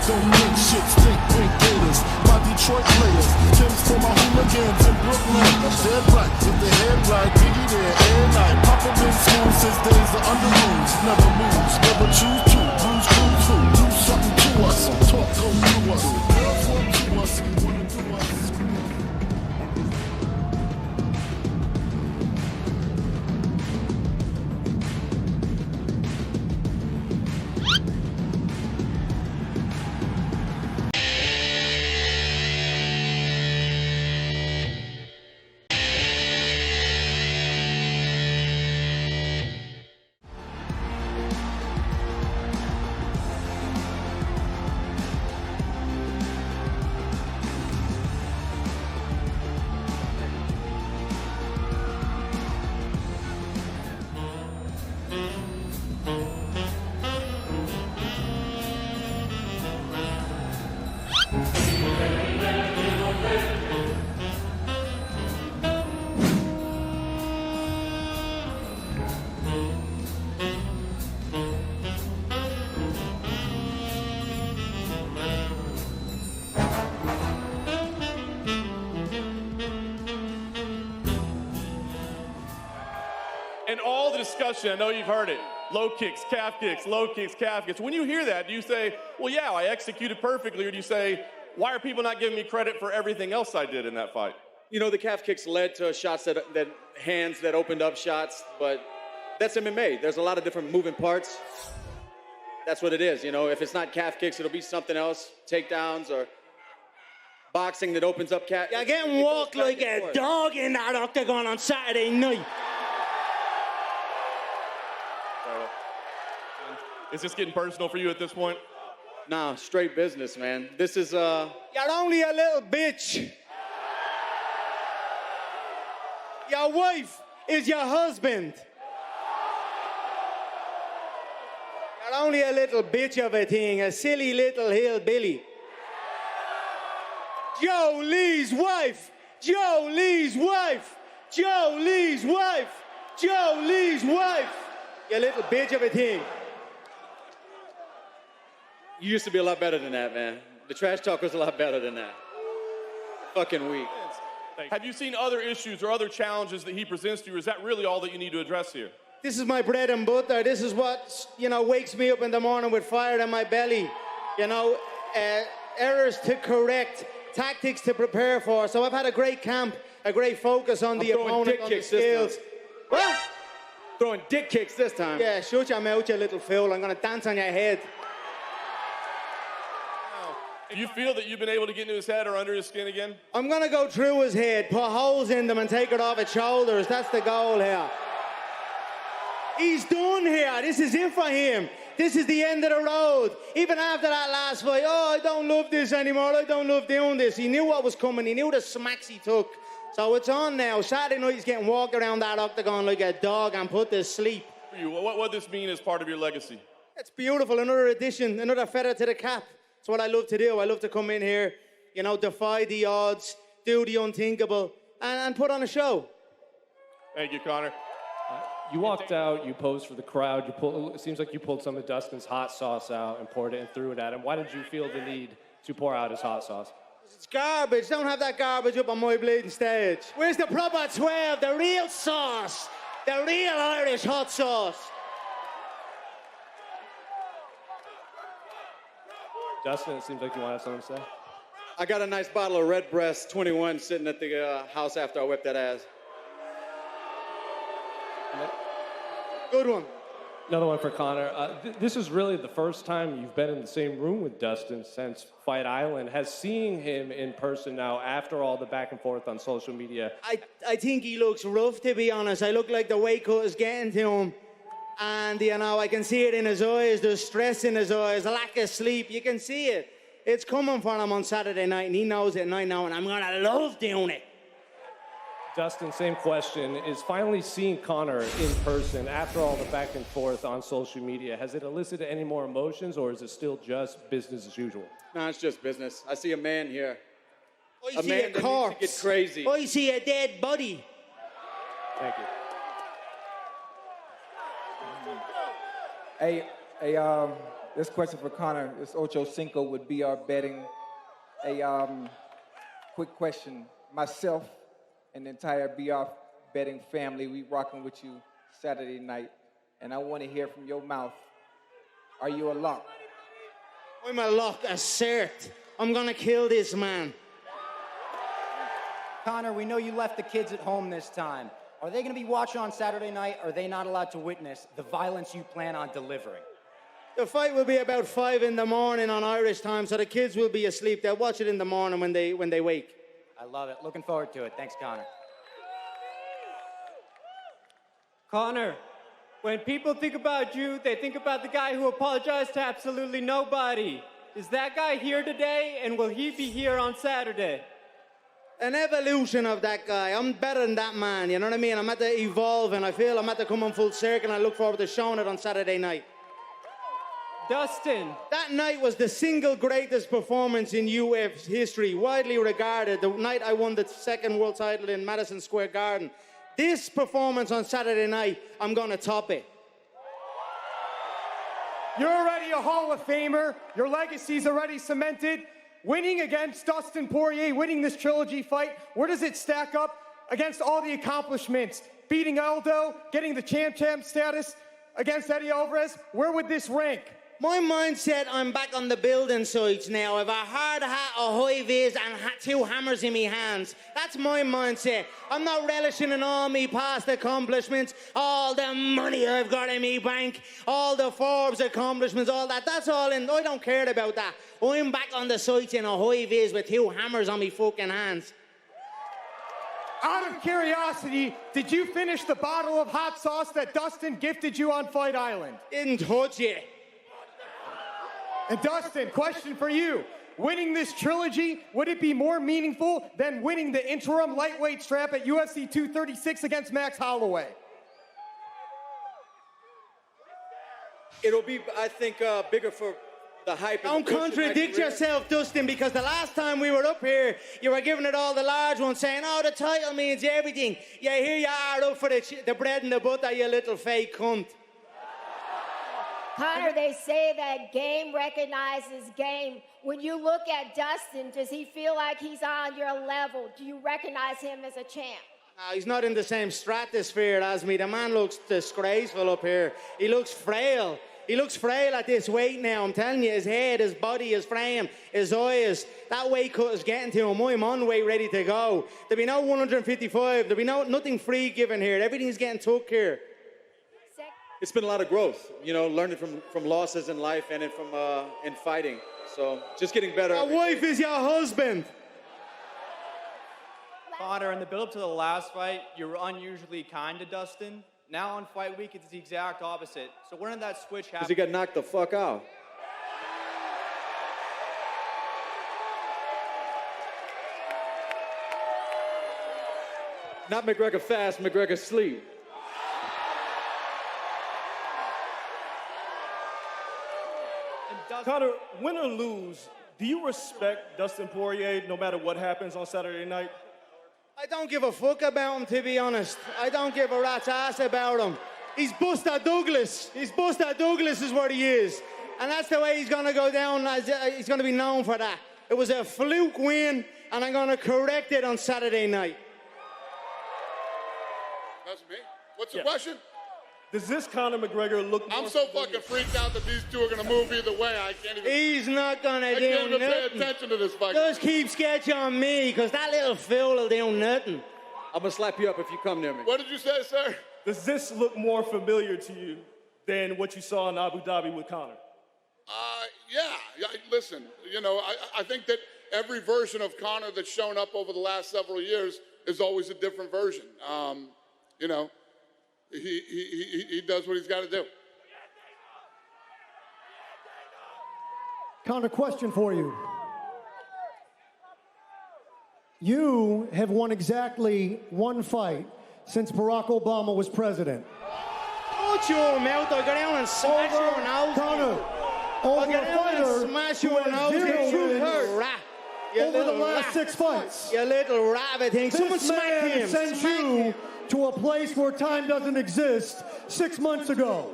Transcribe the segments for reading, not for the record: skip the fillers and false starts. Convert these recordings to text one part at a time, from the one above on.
Don't think shit, stink, pink gators. My Detroit players, Tim's for my hooligans in Brooklyn. Dead right, with the head right, Biggie there, air night. Papa been school since days of under rules. Never moves, never choose to. Bruise, cruise, who? Do something to us. Talk, go through us. Girls want to us, wanna do us. And all the discussion, I know you've heard it, low kicks, calf kicks, low kicks, calf kicks. When you hear that, do you say, well, yeah, I executed perfectly, or do you say, why are people not giving me credit for everything else I did in that fight? You know, the calf kicks led to shots that hands that opened up shots, but that's MMA. There's a lot of different moving parts. That's what it is, you know. If it's not calf kicks, it'll be something else, takedowns or boxing that opens up calf. You're getting walked like a dog in that octagon on Saturday night. Is this getting personal for you at this point? Nah, straight business, man. This is, You're only a little bitch. Your wife is your husband. You're only a little bitch of a thing, a silly little hillbilly. Joe Lee's wife. Joe Lee's wife. Joe Lee's wife. Joe Lee's wife. You little bitch of a thing. you used to be a lot better than that, man. The trash talk was a lot better than that. Fucking weak. Have you seen other issues or other challenges that he presents to you, or is that really all that you need to address here? This is my bread and butter. This is what, wakes me up in the morning with fire in my belly. Errors to correct, tactics to prepare for. So I've had a great camp, a great focus on the opponent, on the skills. What? Throwing dick kicks this time. Yeah, shut your mouth, you little fool. I'm going to dance on your head. Do you feel that you've been able to get into his head or under his skin again? I'm going to go through his head, put holes in them and take it off its shoulders. That's the goal here. He's done here. This is it for him. This is the end of the road. Even after that last fight, I don't love this anymore. I don't love doing this. He knew what was coming. He knew the smacks he took. So it's on now. Saturday night he's getting walked around that octagon like a dog and put to sleep. For you, what does this mean as part of your legacy? It's beautiful. Another addition, another feather to the cap. It's what I love to do. I love to come in here, defy the odds, do the unthinkable, and put on a show. Thank you, Conor. You walked out, you posed for the crowd, it seems like you pulled some of Dustin's hot sauce out and poured it and threw it at him. Why did you feel the need to pour out his hot sauce? It's garbage. Don't have that garbage up on my bleeding stage. Where's the proper 12, the real sauce, the real Irish hot sauce? Dustin, it seems like you want to have something to say. I got a nice bottle of Redbreast 21 sitting at the house after I whipped that ass. Good one. Another one for Conor. This is really the first time you've been in the same room with Dustin since Fight Island. Has seeing him in person now, after all the back and forth on social media? I think he looks rough, to be honest. I look like the weight cut is getting to him. And, I can see it in his eyes. There's stress in his eyes, a lack of sleep. You can see it. It's coming for him on Saturday night, and he knows it, and I know, and I'm going to love doing it. Dustin, same question. Is finally seeing Conor in person after all the back and forth on social media, has it elicited any more emotions, or is it still just business as usual? No, it's just business. I see a man here. I see a corpse. Get crazy. I see a dead body. Thank you. Hey, This question for Conor. This Ocho Cinco would be our betting. A quick question. Myself and the entire BR betting family, we rocking with you Saturday night, and I want to hear from your mouth. Are you a lock? I'm a lock, a cert. I'm gonna kill this man. Conor, we know you left the kids at home this time. Are they going to be watching on Saturday night, or are they not allowed to witness the violence you plan on delivering? The fight will be about 5 in the morning on Irish time, so the kids will be asleep. They'll watch it in the morning when they wake. I love it. Looking forward to it. Thanks, Conor. Conor, when people think about you, they think about the guy who apologized to absolutely nobody. Is that guy here today, and will he be here on Saturday? An evolution of that guy. I'm better than that man, you know what I mean? I'm at to evolve, and I feel I'm at to come on full circle, and I look forward to showing it on Saturday night. Dustin. That night was the single greatest performance in UFC history, widely regarded. The night I won the second world title in Madison Square Garden. This performance on Saturday night, I'm going to top it. You're already a Hall of Famer. Your legacy's already cemented. Winning against Dustin Poirier, winning this trilogy fight, where does it stack up against all the accomplishments? Beating Aldo, getting the champ status against Eddie Alvarez, where would this rank? My mindset, I'm back on the building sites now. I've a hard hat, a high vis, and 2 hammers in my hands. That's my mindset. I'm not relishing in all me past accomplishments, all the money I've got in me bank, all the Forbes accomplishments, all that. That's all in. I don't care about that. I'm back on the sites in a high vis with 2 hammers on me fucking hands. Out of curiosity, did you finish the bottle of hot sauce that Dustin gifted you on Fight Island? Didn't touch it. And Dustin, question for you. Winning this trilogy, would it be more meaningful than winning the interim lightweight strap at UFC 236 against Max Holloway? It'll be, I think, bigger for the hype. Don't contradict yourself, Dustin, because the last time we were up here, you were giving it all the large ones, saying, oh, the title means everything. Yeah, here you are up for the bread and the butter, you little fake cunt. Conor, they say that game recognizes game. When you look at Dustin, does he feel like he's on your level? Do you recognize him as a champ? He's not in the same stratosphere as me. The man looks disgraceful up here. He looks frail. He looks frail at this weight now. I'm telling you, his head, his body, his frame, his eyes, that weight cut is getting to him. I'm on weight ready to go. There'll be no 155. There'll be nothing free given here. Everything's getting took here. It's been a lot of growth, you know, learning from losses in life and from in fighting. So just getting better. My wife is your husband. Conor, in the build-up to the last fight, you were unusually kind to Dustin. Now on fight week, it's the exact opposite. So when did that switch happen? Because he got knocked the fuck out. Not McGregor fast, McGregor sleep. Conor, win or lose, do you respect Dustin Poirier no matter what happens on Saturday night? I don't give a fuck about him, to be honest. I don't give a rat's ass about him. He's Buster Douglas. He's Buster Douglas is what he is. And that's the way he's going to go down. He's going to be known for that. It was a fluke win, and I'm going to correct it on Saturday night. That's me. What's the question? Does this Conor McGregor look more I'm so fucking freaked out that these two are going to move either way. I can't even... He's not going to do nothing. I can't even pay nothing. attention to this fight. Just keep sketch on me, because that little fool will do nothing. I'm going to slap you up if you come near me. What did you say, sir? Does this look more familiar to you than what you saw in Abu Dhabi with Conor? Yeah. Listen, you know, I think that every version of Conor that's shown up over the last several years is always a different version. You know, he does what he's got to do. Conor, question for you. You have won exactly one fight since Barack Obama was president. Shut your mouth, I'll go down and smash your nose. Conor, I'll get down and smash your nose. Over the last 6 fights. You little rabbit thing. Someone smack him. Sent you to a place where time doesn't exist 6 months ago.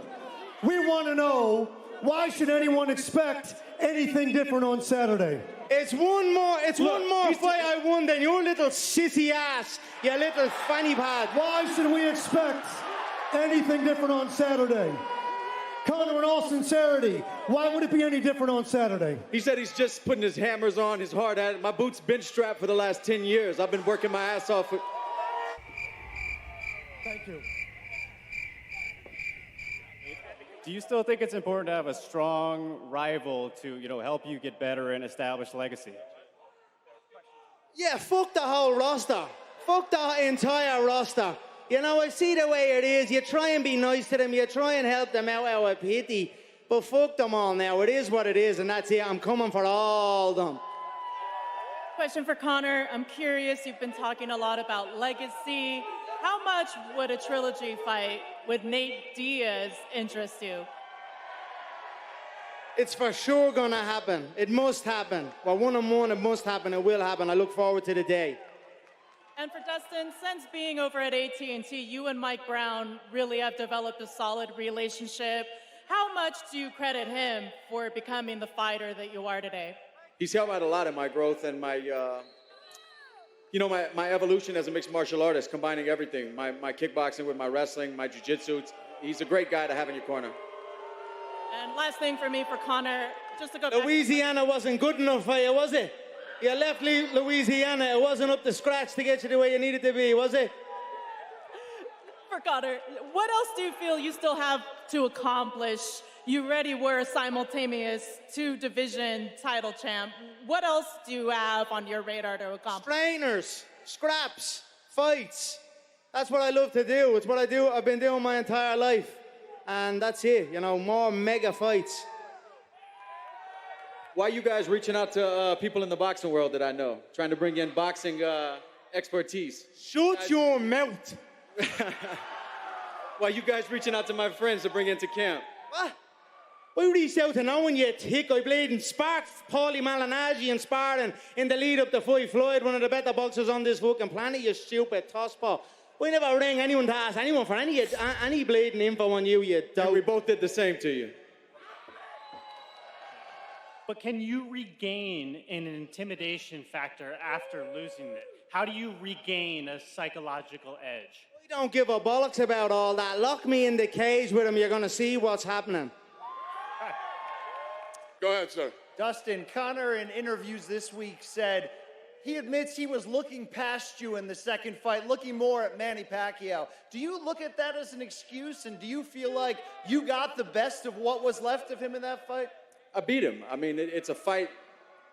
We want to know why should anyone expect anything different on Saturday? It's one more fight I won than your little sissy ass, you little fanny pad. Why should we expect anything different on Saturday? Conor, in all sincerity, why would it be any different on Saturday? He said he's just putting his hammers on, his hard hat. My boots been strapped for the last 10 years. I've been working my ass off. Thank you. Do you still think it's important to have a strong rival to, help you get better and establish legacy? Yeah, fuck the whole roster. Fuck the entire roster. I see the way it is. You try and be nice to them. You try and help them out of pity. But fuck them all now. It is what it is, and that's it. I'm coming for all of them. Question for Conor. I'm curious, you've been talking a lot about legacy. How much would a trilogy fight with Nate Diaz interest you? It's for sure gonna happen. It must happen. Well, one-on-one, it must happen. It will happen. I look forward to the day. And for Dustin, since being over at AT&T, you and Mike Brown really have developed a solid relationship. How much do you credit him for becoming the fighter that you are today? He's helped out a lot in my growth and my evolution as a mixed martial artist, combining everything. My kickboxing with my wrestling, my jiu-jitsu. He's a great guy to have in your corner. And last thing for me, for Conor, just to go back. Louisiana wasn't good enough for you, was it? You left Louisiana. It wasn't up to scratch to get you the way you needed to be, was it? For Conor, what else do you feel you still have to accomplish? You already were a simultaneous two-division title champ. What else do you have on your radar to accomplish? Strainers, scraps, fights. That's what I love to do. It's what I do. I've been doing my entire life. And that's it, more mega fights. Why are you guys reaching out to people in the boxing world that I know? Trying to bring in boxing expertise. Shut your mouth. Why are you guys reaching out to my friends to bring into camp? What? I reached out to no one yet, hick. I played and sparked Paulie Malignaggi and sparring in the lead up to fight Floyd, one of the better boxers on this fucking planet, you stupid tosspot. We never rang anyone to ask anyone for any bleeding info on you, you dope. And we both did the same to you. But can you regain an intimidation factor after losing it? How do you regain a psychological edge? We don't give a bollocks about all that. Lock me in the cage with him, you're going to see what's happening. Go ahead, sir. Dustin, Conor in interviews this week said he admits he was looking past you in the second fight, looking more at Manny Pacquiao. Do you look at that as an excuse, and do you feel like you got the best of what was left of him in that fight? I beat him. I mean, it's a fight.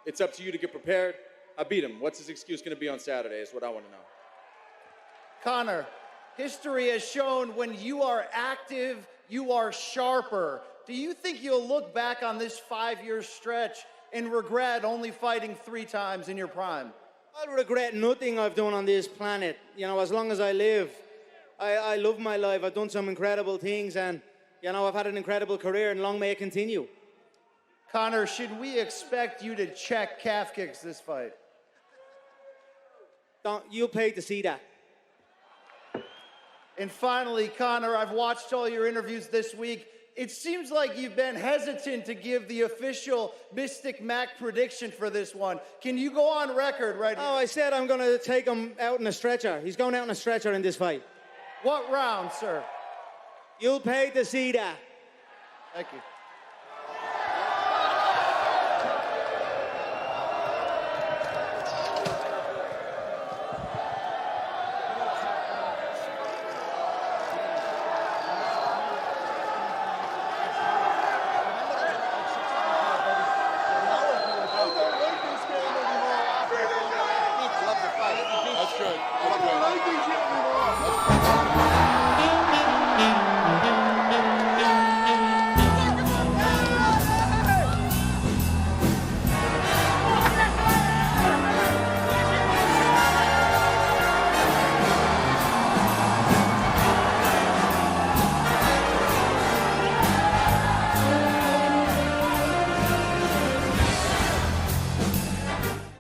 It's up to you to get prepared. I beat him. What's his excuse going to be on Saturday is what I want to know. Conor, history has shown when you are active, you are sharper. Do you think you'll look back on this 5-year stretch and regret only fighting 3 times in your prime? I'll regret nothing I've done on this planet. As long as I live. I love my life. I've done some incredible things, and, I've had an incredible career, and long may it continue. Conor, should we expect you to check calf kicks this fight? You paid to see that. And finally, Conor, I've watched all your interviews this week. It seems like you've been hesitant to give the official Mystic Mac prediction for this one. Can you go on record right now? Oh, I said I'm going to take him out in a stretcher. He's going out in a stretcher in this fight. What round, sir? You'll pay to see that. Thank you.